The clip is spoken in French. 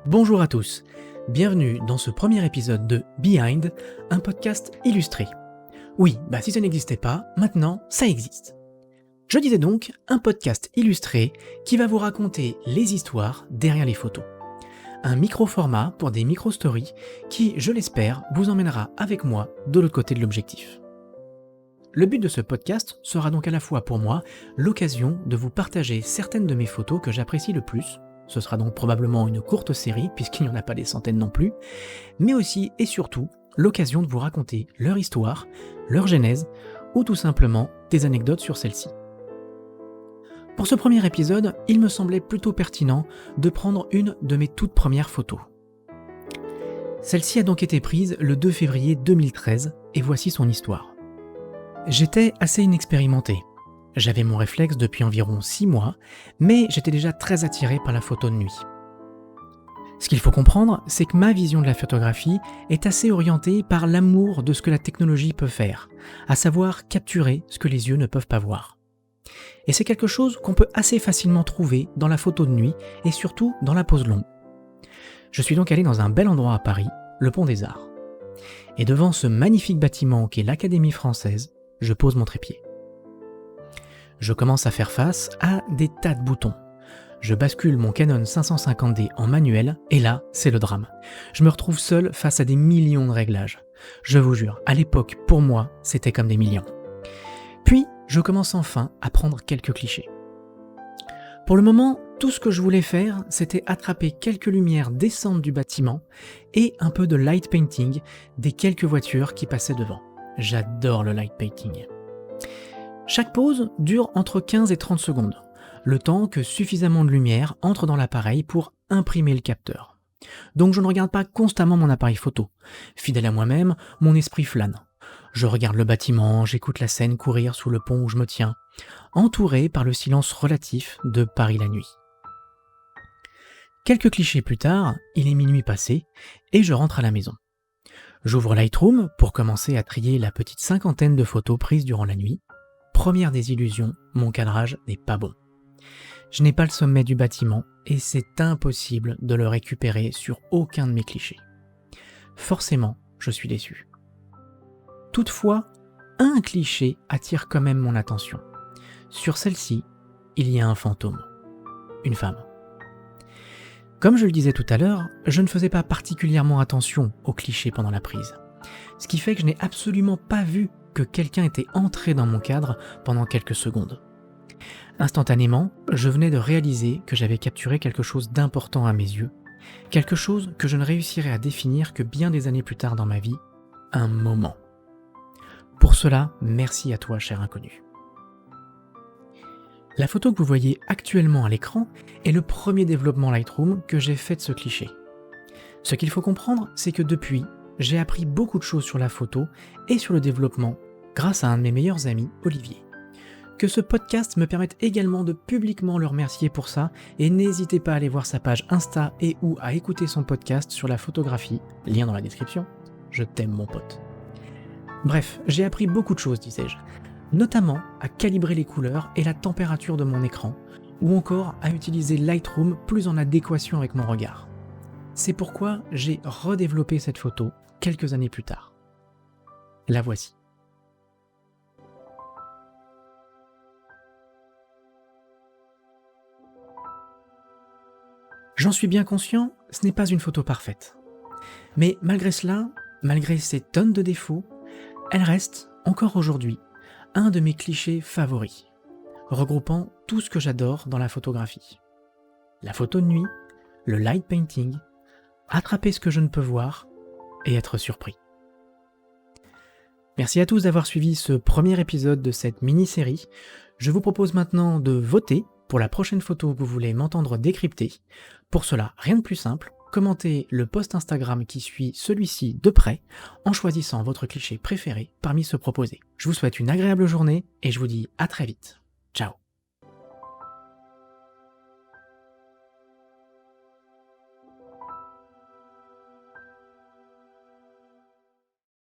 Bonjour à tous, bienvenue dans ce premier épisode de Behind, un podcast illustré. Oui, si ça n'existait pas, maintenant ça existe. Je disais donc un podcast illustré qui va vous raconter les histoires derrière les photos. Un micro-format pour des micro-stories qui, je l'espère, vous emmènera avec moi de l'autre côté de l'objectif. Le but de ce podcast sera donc à la fois pour moi l'occasion de vous partager certaines de mes photos que j'apprécie le plus. Ce sera donc probablement une courte série, puisqu'il n'y en a pas des centaines non plus, mais aussi et surtout l'occasion de vous raconter leur histoire, leur genèse, ou tout simplement des anecdotes sur celle-ci. Pour ce premier épisode, il me semblait plutôt pertinent de prendre une de mes toutes premières photos. Celle-ci a donc été prise le 2 février 2013, et voici son histoire. J'étais assez inexpérimenté. J'avais mon réflexe depuis environ 6 mois, mais j'étais déjà très attiré par la photo de nuit. Ce qu'il faut comprendre, c'est que ma vision de la photographie est assez orientée par l'amour de ce que la technologie peut faire, à savoir capturer ce que les yeux ne peuvent pas voir. Et c'est quelque chose qu'on peut assez facilement trouver dans la photo de nuit et surtout dans la pose longue. Je suis donc allé dans un bel endroit à Paris, le Pont des Arts. Et devant ce magnifique bâtiment qu'est l'Académie française, je pose mon trépied. Je commence à faire face à des tas de boutons. Je bascule mon Canon 550D en manuel et là, c'est le drame. Je me retrouve seul face à des millions de réglages. Je vous jure, à l'époque, pour moi, c'était comme des millions. Puis, je commence enfin à prendre quelques clichés. Pour le moment, tout ce que je voulais faire, c'était attraper quelques lumières descentes du bâtiment et un peu de light painting des quelques voitures qui passaient devant. J'adore le light painting. Chaque pose dure entre 15 et 30 secondes, le temps que suffisamment de lumière entre dans l'appareil pour imprimer le capteur. Donc je ne regarde pas constamment mon appareil photo. Fidèle à moi-même, mon esprit flâne. Je regarde le bâtiment, j'écoute la Seine courir sous le pont où je me tiens, entouré par le silence relatif de Paris la nuit. Quelques clichés plus tard, il est minuit passé et je rentre à la maison. J'ouvre Lightroom pour commencer à trier la petite cinquantaine de photos prises durant la nuit. Première désillusion, mon cadrage n'est pas bon. Je n'ai pas le sommet du bâtiment et c'est impossible de le récupérer sur aucun de mes clichés. Forcément, je suis déçu. Toutefois, un cliché attire quand même mon attention. Sur celle-ci, il y a un fantôme. Une femme. Comme je le disais tout à l'heure, je ne faisais pas particulièrement attention aux clichés pendant la prise. Ce qui fait que je n'ai absolument pas vu que quelqu'un était entré dans mon cadre pendant quelques secondes. Instantanément, je venais de réaliser que j'avais capturé quelque chose d'important à mes yeux, quelque chose que je ne réussirais à définir que bien des années plus tard dans ma vie, un moment. Pour cela, merci à toi, cher inconnu. La photo que vous voyez actuellement à l'écran est le premier développement Lightroom que j'ai fait de ce cliché. Ce qu'il faut comprendre, c'est que depuis, j'ai appris beaucoup de choses sur la photo et sur le développement grâce à un de mes meilleurs amis, Olivier. Que ce podcast me permette également de publiquement le remercier pour ça et n'hésitez pas à aller voir sa page Insta et ou à écouter son podcast sur la photographie, lien dans la description. Je t'aime mon pote. Bref, j'ai appris beaucoup de choses, disais-je, notamment à calibrer les couleurs et la température de mon écran, ou encore à utiliser Lightroom plus en adéquation avec mon regard. C'est pourquoi j'ai redéveloppé cette photo quelques années plus tard. La voici. J'en suis bien conscient, ce n'est pas une photo parfaite. Mais malgré cela, malgré ces tonnes de défauts, elle reste, encore aujourd'hui, un de mes clichés favoris, regroupant tout ce que j'adore dans la photographie. La photo de nuit, le light painting, attraper ce que je ne peux voir et être surpris. Merci à tous d'avoir suivi ce premier épisode de cette mini-série. Je vous propose maintenant de voter pour la prochaine photo que vous voulez m'entendre décrypter. Pour cela, rien de plus simple, commentez le post Instagram qui suit celui-ci de près en choisissant votre cliché préféré parmi ceux proposés. Je vous souhaite une agréable journée et je vous dis à très vite. Ciao.